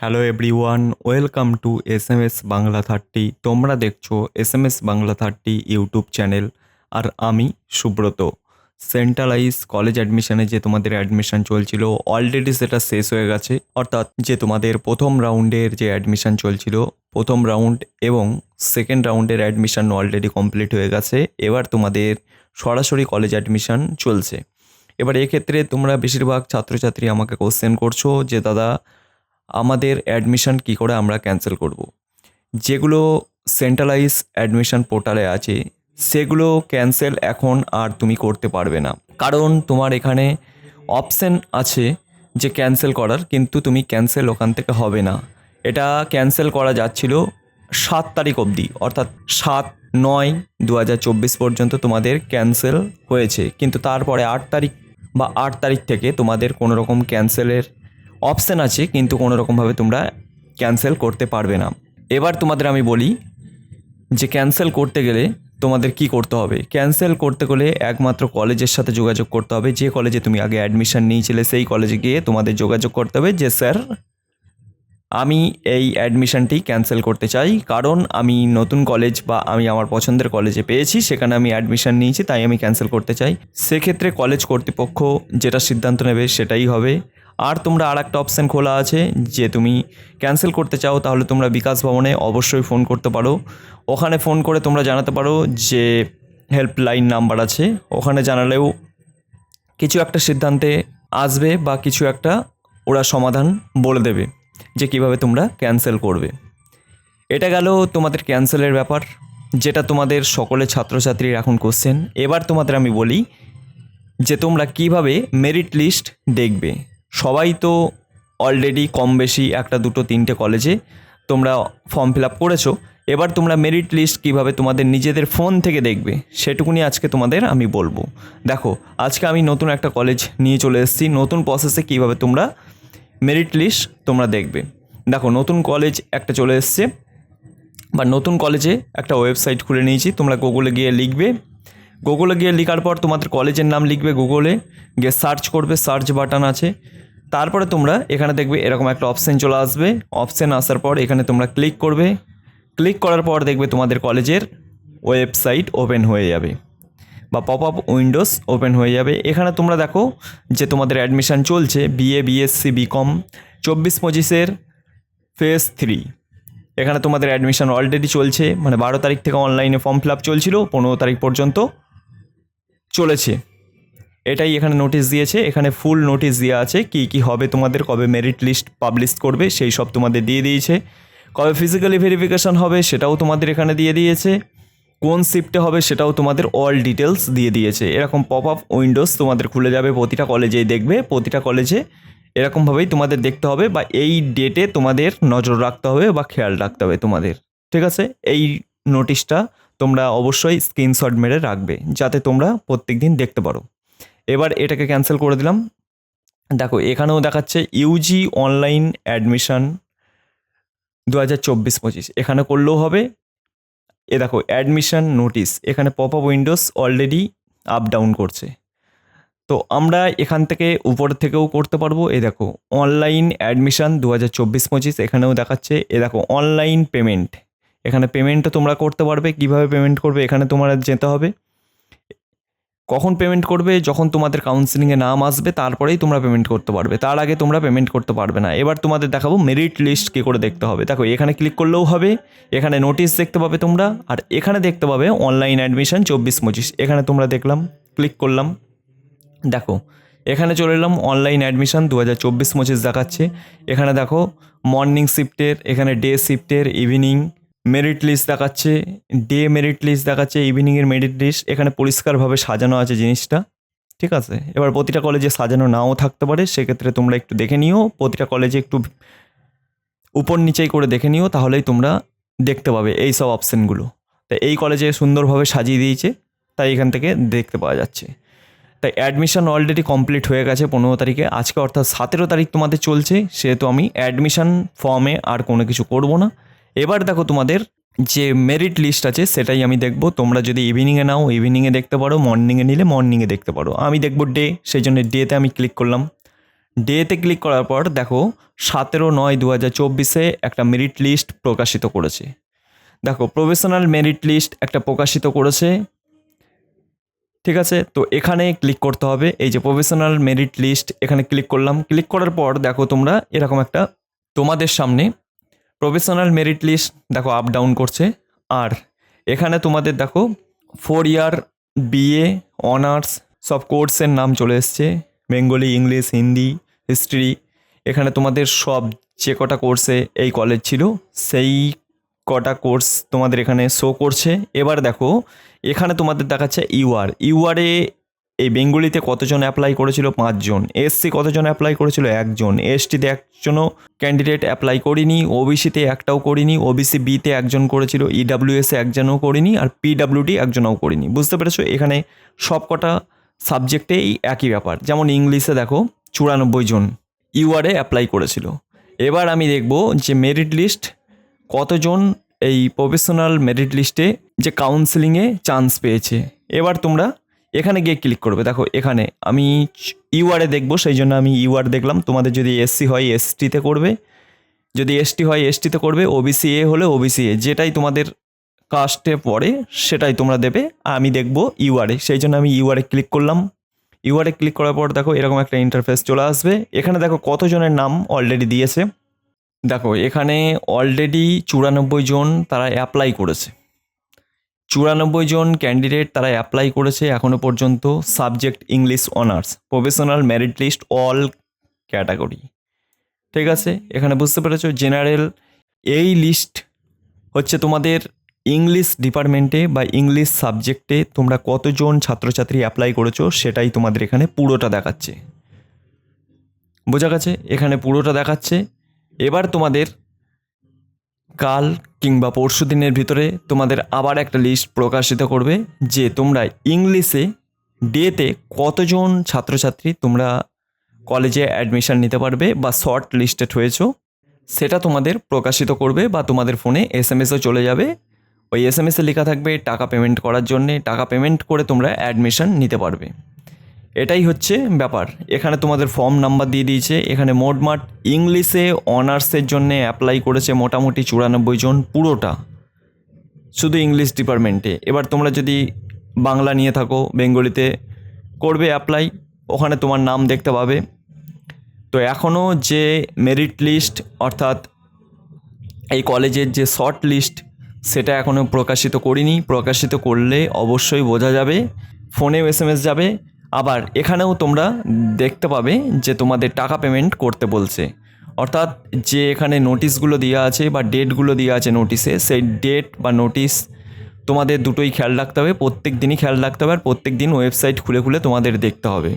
Hello everyone, welcome to S Bangla 30। তোমরা দেখছো S Bangla 30 YouTube channel. আর আমি সুব্রত। সেন্ট্রালাইজ কলেজ অ্যাডমিশনে যে তোমাদের অ্যাডমিশন চলছিল অলরেডি সেটা শেষ হয়ে গেছে। অর্থাৎ যে তোমাদের প্রথম রাউন্ডের যে অ্যাডমিশন চলছিল, প্রথম রাউন্ড এবং সেকেন্ড রাউন্ডের অ্যাডমিশন অলরেডি কমপ্লিট হয়ে গেছে। এবার তোমাদের সরাসরি কলেজ অ্যাডমিশন চলছে। এবার এক্ষেত্রে তোমরা বেশিরভাগ ছাত্রছাত্রী আমাকে কোশ্চেন করছো যে দাদা, আমাদের অ্যাডমিশন কী করে আমরা ক্যান্সেল করব। যেগুলো সেন্ট্রালাইজ অ্যাডমিশন পোর্টালে আছে সেগুলো ক্যান্সেল এখন আর তুমি করতে পারবে না, কারণ তোমার এখানে অপশান আছে যে ক্যান্সেল করার, কিন্তু তুমি ক্যান্সেল ওখান থেকে হবে না। এটা ক্যান্সেল করা যাচ্ছিল 7 তারিখ অবধি, অর্থাৎ 7/9/2024 পর্যন্ত তোমাদের ক্যান্সেল হয়েছে। কিন্তু তারপরে 8 তারিখ বা 8 তারিখ থেকে তোমাদের কোনো রকম ক্যান্সেলের অপশান আছে, কিন্তু কোনো রকমভাবে তোমরা ক্যান্সেল করতে পারবে না। এবার তোমাদের আমি বলি যে ক্যান্সেল করতে গেলে তোমাদের কি করতে হবে। ক্যান্সেল করতে গেলে একমাত্র কলেজের সাথে যোগাযোগ করতে হবে। যে কলেজে তুমি আগে অ্যাডমিশন নিয়েছিলে সেই কলেজে গিয়ে তোমাদের যোগাযোগ করতে হবে যে স্যার, আমি এই অ্যাডমিশনটি ক্যান্সেল করতে চাই, কারণ আমি নতুন কলেজ বা আমি আমার পছন্দের কলেজে পেয়েছি, সেখানে আমি অ্যাডমিশন নিয়েছি, তাই আমি ক্যান্সেল করতে চাই। সেক্ষেত্রে কলেজ কর্তৃপক্ষ যেটা সিদ্ধান্ত নেবে সেটাই হবে। আর তোমরা আর একটা অপশান খোলা আছে যে তুমি ক্যান্সেল করতে চাও, তাহলে তোমরা বিকাশ ভবনে অবশ্যই ফোন করতে পারো। ওখানে ফোন করে তোমরা জানাতে পারো যে হেল্পলাইন নাম্বার আছে, ওখানে জানালেও কিছু একটা সিদ্ধান্তে আসবে বা কিছু একটা ওরা সমাধান বলে দেবে যে কিভাবে তোমরা ক্যান্সেল করবে। এটা গেল তোমাদের ক্যান্সেলের ব্যাপার, যেটা তোমাদের সকলে ছাত্রছাত্রীর এখন কোশ্চেন। এবার তোমাদের আমি বলি যে তোমরা কিভাবে মেরিট লিস্ট দেখবে। সবাই তো অলরেডি কম বেশি একটা দুটো তিনটে কলেজে তোমরা ফর্ম ফিল আপ করেছো। এবার তোমরা মেরিট লিস্ট কিভাবে তোমাদের নিজেদের ফোন থেকে দেখবে সেটুকুনি আজকে তোমাদের আমি বলবো। দেখো, আজকে আমি নতুন একটা কলেজ নিয়ে চলে এসেছি, নতুন প্রসেসে কিভাবে তোমরা মেরিট লিস্ট তোমরা দেখবে। দেখো, নতুন কলেজ একটা চলে এসছে বা নতুন কলেজে একটা ওয়েবসাইট খুলে নিয়েছি। তোমরা গুগলে গিয়ে লিখবে, গুগলে গিয়ে লেখার পর তোমাদের কলেজের নাম লিখবে, গুগলে গিয়ে সার্চ করবে, সার্চ বাটন আছে। তারপরে তোমরা এখানে দেখবে এরকম একটা অপশান চলে আসবে। অপশান আসার পর এখানে তোমরা ক্লিক করবে। ক্লিক করার পর দেখবে তোমাদের কলেজের ওয়েবসাইট ওপেন হয়ে যাবে বা পপ আপ উইন্ডোজ ওপেন হয়ে যাবে। এখানে তোমরা দেখো যে তোমাদের অ্যাডমিশান চলছে বিএ, বিএসসি, বিকম 24-25 ফেজ 3। এখানে তোমাদের অ্যাডমিশান অলরেডি চলছে, মানে 12 তারিখ থেকে অনলাইনে ফর্ম ফিল আপ চলছিল, 15 তারিখ পর্যন্ত চলেছে। এটাই এখানে নোটিশ দিয়েছে, এখানে ফুল নোটিশ দেওয়া আছে কি কি হবে তোমাদের, কবে মেরিট লিস্ট পাবলিশ করবে সেই সব তোমাদের দিয়ে দিয়েছে, কবে ফিজিক্যালি ভেরিফিকেশান হবে সেটাও তোমাদের এখানে দিয়ে দিয়েছে, কোন শিফটে হবে সেটাও তোমাদের অল ডিটেলস দিয়ে দিয়েছে। এরকম পপ আপ উইন্ডোজ তোমাদের খুলে যাবে, প্রতিটা কলেজেই দেখবে, প্রতিটা কলেজে এরকমভাবেই তোমাদের দেখতে হবে বা এই ডেটে তোমাদের নজর রাখতে হবে বা খেয়াল রাখতে হবে তোমাদের। ঠিক আছে, এই নোটিশটা তোমরা অবশ্যই স্ক্রিনশট মেরে রাখবে যাতে তোমরা প্রত্যেক দিন দেখতে পারো। এবার এটাকে ক্যান্সেল করে দিলাম। দেখো, এখানেও দেখাচ্ছে ইউজি অনলাইন অ্যাডমিশন 2024-25, এখানে করলেও হবে। এ দেখো অ্যাডমিশন নোটিশ, এখানে pop up Windows already up down করছে। তো আমরা এখান থেকে উপর থেকেও করতে পারবো। এ দেখো অনলাইন অ্যাডমিশন 2024-25, এখানেও দেখাচ্ছে। এ দেখো অনলাইন পেমেন্ট, এখানে পেমেন্টও তোমরা করতে পারবে। কিভাবে পেমেন্ট করবে এখানে তোমরা যেতে হবে। কখন পেমেন্ট করবে, যখন তোমাদের কাউন্সিলিংয়ে নাম আসবে তারপরেই তোমরা পেমেন্ট করতে পারবে, তার আগে তোমরা পেমেন্ট করতে পারবে না। এবার তোমাদের দেখাবো মেরিট লিস্ট কী করে দেখতে হবে। দেখো, এখানে ক্লিক করলেও হবে, এখানে নোটিশ দেখতে পাবে তোমরা, আর এখানে দেখতে পাবে অনলাইন অ্যাডমিশন 24-25। এখানে তোমরা দেখলাম, ক্লিক করলাম, দেখো এখানে চলে এলাম, অনলাইন অ্যাডমিশন 2024-25 দেখাচ্ছে। এখানে দেখো মর্নিং শিফটের, এখানে ডে শিফটের, ইভিনিং মেরিট লিস্ট দেখাচ্ছে, ডে মেরিট লিস্ট দেখাচ্ছে, ইভিনিংয়ের মেরিট লিস্ট। এখানে পরিষ্কারভাবে সাজানো আছে জিনিসটা। ঠিক আছে, এবার প্রতিটা কলেজে সাজানো নাও থাকতে পারে, সেক্ষেত্রে তোমরা একটু দেখে নিও, প্রতিটা কলেজে একটু উপর নিচেই করে দেখে নিও, তাহলেই তোমরা দেখতে পাবে এই সব অপশানগুলো। তাই এই কলেজে সুন্দরভাবে সাজিয়ে দিয়েছে, তাই এখান থেকে দেখতে পাওয়া যাচ্ছে। তাই অ্যাডমিশন অলরেডি কমপ্লিট হয়ে গেছে 15 তারিখে, আজকে অর্থাৎ 17 তারিখ তোমাদের চলছে, সেহেতু আমি অ্যাডমিশন ফর্মে আর কোনো কিছু করব না। এবার দেখো তোমাদের যে মেরিট লিস্ট আছে সেটাই আমি দেখব। তোমরা যদি ইভিনিংয়ে নাও ইভিনিংয়ে দেখতে পারো, মর্নিংয়ে নিলে মর্নিংয়ে দেখতে পারো। আমি দেখব ডে, সেই জন্য ডেতে আমি ক্লিক করলাম। ডেতে ক্লিক করার পর দেখো 17/9/2024 একটা মেরিট লিস্ট প্রকাশিত করেছে। দেখো প্রফেশনাল মেরিট লিস্ট একটা প্রকাশিত করেছে, ঠিক আছে। তো এখানে ক্লিক করতে হবে, এই যে প্রফেশনাল মেরিট লিস্ট, এখানে ক্লিক করলাম। ক্লিক করার পর দেখো তোমরা এরকম একটা তোমাদের সামনে প্রফেশনাল মেরিট লিস্ট দেখো আপ ডাউন করছে। আর এখানে তোমাদের দেখো 4 ইয়ার বিএ অনার্স সব কোর্সের নাম চলে এসছে, বেঙ্গলি, ইংলিশ, হিন্দি, হিস্ট্রি। এখানে তোমাদের সব যে কটা কোর্সে এই কলেজ ছিল সেই কটা কোর্স তোমাদের এখানে শো করছে। এবার দেখো এখানে তোমাদের দেখাচ্ছে ইউআরে এই বেঙ্গলিতে কতজন অ্যাপ্লাই করেছিল? 5 জন। এসসি কতজন অ্যাপ্লাই করেছিল? 1 জন। এসটিতে একজনও ক্যান্ডিডেট অ্যাপ্লাই করিনি, ওবিসিতে একটাও করিনি, ওবিসি বিতে একজন করেছিল, ইডাব্লিউএসে একজনও করিনি, আর পিডাব্লিউডি একজনও করিনি। বুঝতে পেরেছো? এখানে সব কটা সাবজেক্টেই একই ব্যাপার। যেমন ইংলিশে দেখো 94 জন ইউআরে অ্যাপ্লাই করেছিল। এবার আমি দেখব যে মেরিট লিস্ট কতজন এই প্রফেশনাল মেরিট লিস্টে যে কাউন্সেলিংয়ে চান্স পেয়েছে। এবার তোমরা এখানে গিয়ে ক্লিক করবে। দেখো এখানে আমি ইউআরে দেখবো, সেই জন্য আমি ইউআর দেখলাম। তোমাদের যদি এসসি হয় এসটিতে করবে, যদি এসটি হয় এসটিতে করবে, ওবিসি এ হলে ওবিসি এ, যেটাই তোমাদের কাস্টে পড়ে সেটাই তোমরা দেবে। আমি দেখবো ইউআরে, সেই জন্য আমি ইউআরে ক্লিক করলাম। ইউআরে ক্লিক করার পর দেখো এরকম একটা ইন্টারফেস চলে আসবে। এখানে দেখো কতজনের নাম অলরেডি দিয়েছে। দেখো এখানে অলরেডি 94 জন তারা অ্যাপ্লাই করেছে। 94 জন ক্যান্ডিডেট তারা অ্যাপ্লাই করেছে এখনও পর্যন্ত। Subject English honours, professional merit list all category, ঠিক আছে। এখানে বুঝতে পেরেছো জেনারেল। এই লিস্ট হচ্ছে তোমাদের ইংলিশ ডিপার্টমেন্টে বা ইংলিশ সাবজেক্টে তোমরা কতজন ছাত্রছাত্রী অ্যাপ্লাই করেছো সেটাই তোমাদের এখানে পুরোটা দেখাচ্ছে। বোঝা গেছে? এখানে পুরোটা দেখাচ্ছে। এবার তোমাদের কাল কিংবা পরশু দিনের ভিতরে তোমাদের আবার একটা লিস্ট প্রকাশিত করবে যে তোমরা ইংলিশে ডেতে কতজন ছাত্রছাত্রী তোমরা কলেজে অ্যাডমিশন নিতে পারবে বা শর্ট লিস্টেড হয়েছো, সেটা তোমাদের প্রকাশিত করবে বা তোমাদের ফোনে এসএমএসও চলে যাবে। ওই এসএমএসে লেখা থাকবে টাকা পেমেন্ট করার জন্যে, টাকা পেমেন্ট করে তোমরা অ্যাডমিশন নিতে পারবে। এটাই হচ্ছে ব্যাপার। এখানে তোমাদের ফর্ম নাম্বার দিয়ে দিয়েছে। এখানে মোটমাট ইংলিশে অনার্সের জন্যে অ্যাপ্লাই করেছে মোটামুটি 94 জন, পুরোটা শুধু ইংলিশ ডিপার্টমেন্টে। এবার তোমরা যদি বাংলা নিয়ে থাকো, বেঙ্গলিতে করবে অ্যাপ্লাই, ওখানে তোমার নাম দেখতে পাবে। তো এখনও যে মেরিট লিস্ট অর্থাৎ এই কলেজের যে শর্ট লিস্ট সেটা এখনও প্রকাশিত করিনি। প্রকাশিত করলে অবশ্যই বোঝা যাবে, ফোনেও এসএমএস যাবে। আবার এখানেও তোমরা দেখতে পাবে যে তোমাদের টাকা পেমেন্ট করতে বলছে। অর্থাৎ যে এখানে নোটিশগুলো দেওয়া আছে বা ডেটগুলো দেওয়া আছে নোটিশে, সেই ডেট বা নোটিশ তোমাদের দুটোই খেয়াল রাখতে হবে, প্রত্যেক দিনই খেয়াল রাখতে হবে। আর প্রত্যেক দিন ওয়েবসাইট খুলে খুলে তোমাদের দেখতে হবে।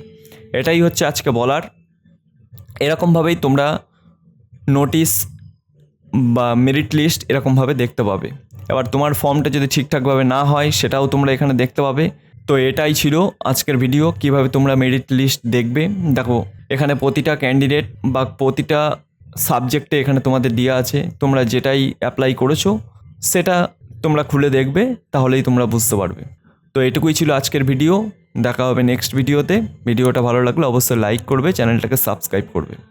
এটাই হচ্ছে আজকে বলার। এরকমভাবেই তোমরা নোটিশ বা মেরিট লিস্ট এরকমভাবে দেখতে পাবে। এবার তোমার ফর্মটা যদি ঠিকঠাকভাবে না হয় সেটাও তোমরা এখানে দেখতে পাবে। তো এটাই ছিল আজকের ভিডিও, কিভাবে তোমরা মেরিট লিস্ট দেখবে। দেখো এখানে প্রতিটা ক্যান্ডিডেট বা প্রতিটা সাবজেক্টে এখানে তোমাদের দেওয়া আছে। তোমরা যেটাই অ্যাপ্লাই করেছো সেটা তোমরা খুলে দেখবে, তাহলেই তোমরা বুঝতে পারবে। তো এটুকুই ছিল আজকের ভিডিও। দেখা হবে নেক্সট ভিডিওতে। ভিডিওটা ভালো লাগলে অবশ্যই লাইক করবে, চ্যানেলটাকে সাবস্ক্রাইব করবে।